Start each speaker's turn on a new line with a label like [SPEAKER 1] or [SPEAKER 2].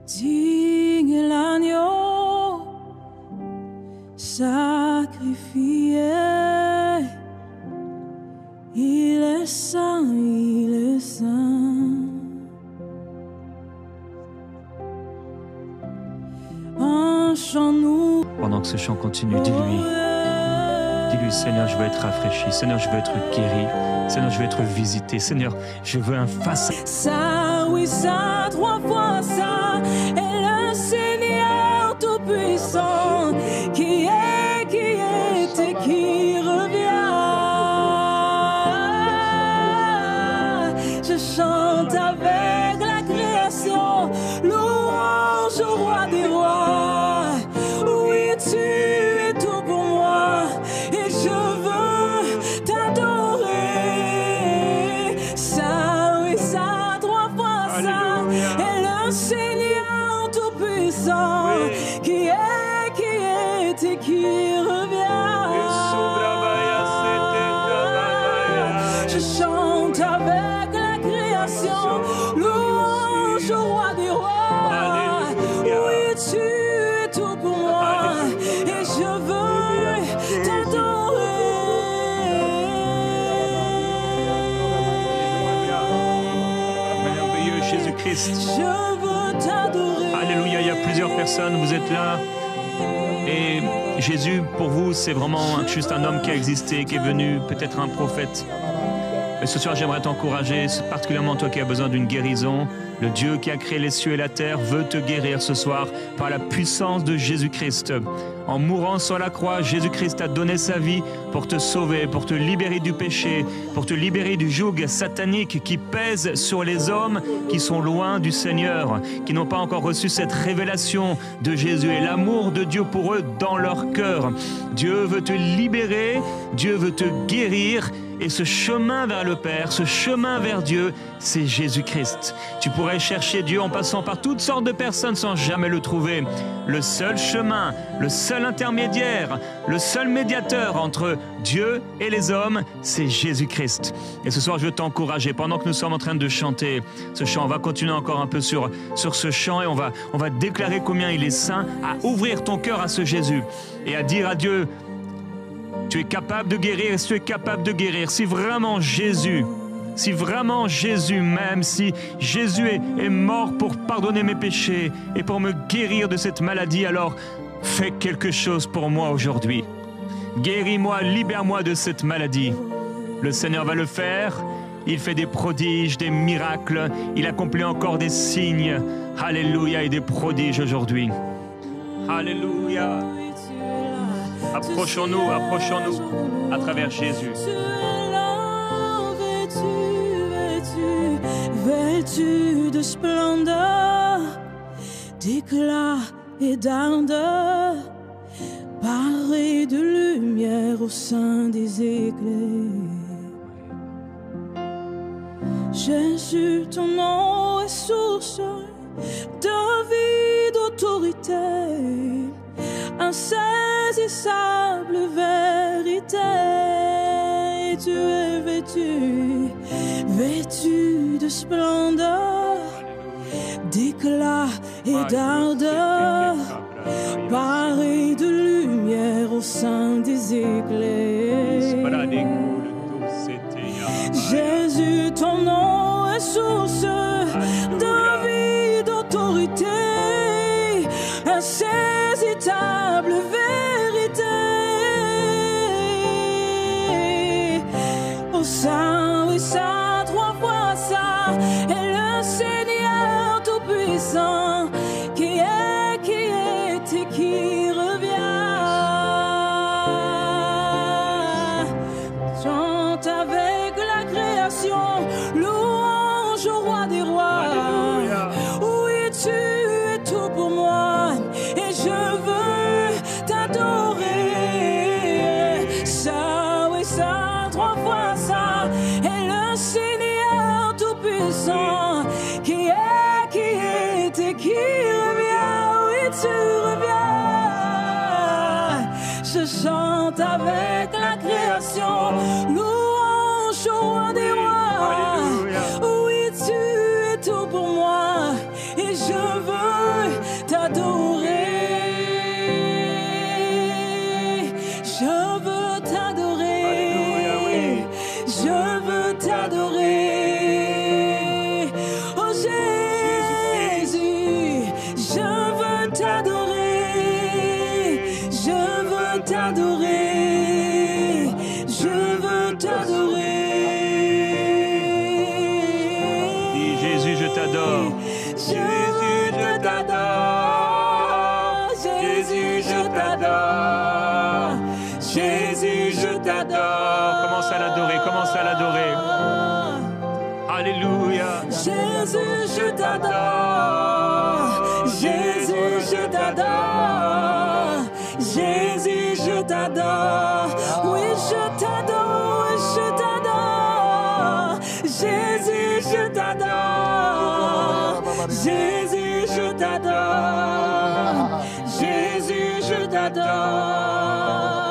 [SPEAKER 1] Digne est l'agneau sacrifié. Il est saint, il est saint. Un chant nous.
[SPEAKER 2] Pendant que ce chant continue, dis-lui, Seigneur, je veux être rafraîchi. Seigneur, je veux être guéri. Seigneur, je veux être visité. Seigneur, je veux un face.
[SPEAKER 1] Ça, oui, ça, 3 fois ça. Et le Seigneur Tout-Puissant, qui est et qui revient. Je chante avec la création, louange au roi des rois. Oui, tu es tout pour moi. Et je veux t'adorer. Ça, oui, ça, 3 fois ça. Et le Seigneur Tout-Puissant, qui est et qui revient. Je chante avec la création, louange au roi des rois. Oui, tu es tout pour moi. Et je veux t'adorer.
[SPEAKER 2] Merveilleux Jésus-Christ.
[SPEAKER 1] Je veux t'adorer.
[SPEAKER 2] Alléluia, il y a plusieurs personnes, vous êtes là. Et Jésus, pour vous, c'est vraiment juste un homme qui a existé, qui est venu, peut-être un prophète. Mais ce soir, j'aimerais t'encourager, particulièrement toi qui as besoin d'une guérison. Le Dieu qui a créé les cieux et la terre veut te guérir ce soir par la puissance de Jésus-Christ. En mourant sur la croix, Jésus-Christ a donné sa vie pour te sauver, pour te libérer du péché, pour te libérer du joug satanique qui pèse sur les hommes qui sont loin du Seigneur, qui n'ont pas encore reçu cette révélation de Jésus et l'amour de Dieu pour eux dans leur cœur. Dieu veut te libérer, Dieu veut te guérir. Et ce chemin vers le Père, ce chemin vers Dieu, c'est Jésus-Christ. Tu pourrais chercher Dieu en passant par toutes sortes de personnes sans jamais le trouver. Le seul chemin, le seul intermédiaire, le seul médiateur entre Dieu et les hommes, c'est Jésus-Christ. Et ce soir, je veux t'encourager. Pendant que nous sommes en train de chanter ce chant, on va continuer encore un peu sur ce chant et on va déclarer combien il est saint, à ouvrir ton cœur à ce Jésus et à dire à Dieu: tu es capable de guérir, et si tu es capable de guérir, si vraiment Jésus m'aime, si Jésus est mort pour pardonner mes péchés et pour me guérir de cette maladie, alors fais quelque chose pour moi aujourd'hui. Guéris-moi, libère-moi de cette maladie. Le Seigneur va le faire. Il fait des prodiges, des miracles. Il accomplit encore des signes. Alléluia, et des prodiges aujourd'hui. Alléluia. Approchons-nous à travers Jésus.
[SPEAKER 1] Vêtu de splendeur, d'éclat et d'ardeur, paré de lumière au sein des éclairs. Jésus, ton nom est source de vie, d'autorité, insaisissable vérité. Tu es vêtu de splendeur, d'éclat et d'ardeur, paré de lumière au sein des éclairs. Jésus, ton nom est source de vie, d'autorité, insaisissable vérité. Au sein, oui, ça, 3 fois ça, et le Seigneur Tout-Puissant, qui est et qui revient. Chante avec la création, louange au roi des rois. Oui, tu es tout pour moi, et je veux t'adorer. Ça, oui, ça, 3 fois ça, et le Seigneur Tout-Puissant, qui est et qui revient. Oui, tu reviens. Je chante avec la création, louange au roi des rois. Oui, tu es tout pour moi, et je veux
[SPEAKER 2] t'adore. Jésus, je t'adore. Jésus, je t'adore. Jésus, je t'adore. Commence à l'adorer, commence à l'adorer. Alléluia.
[SPEAKER 1] Jésus, je t'adore. Jésus, je t'adore. Jésus, je t'adore. Oui, je t'adore, je t'adore. Jésus, je t'adore. Jésus, je t'adore. Jésus, je t'adore.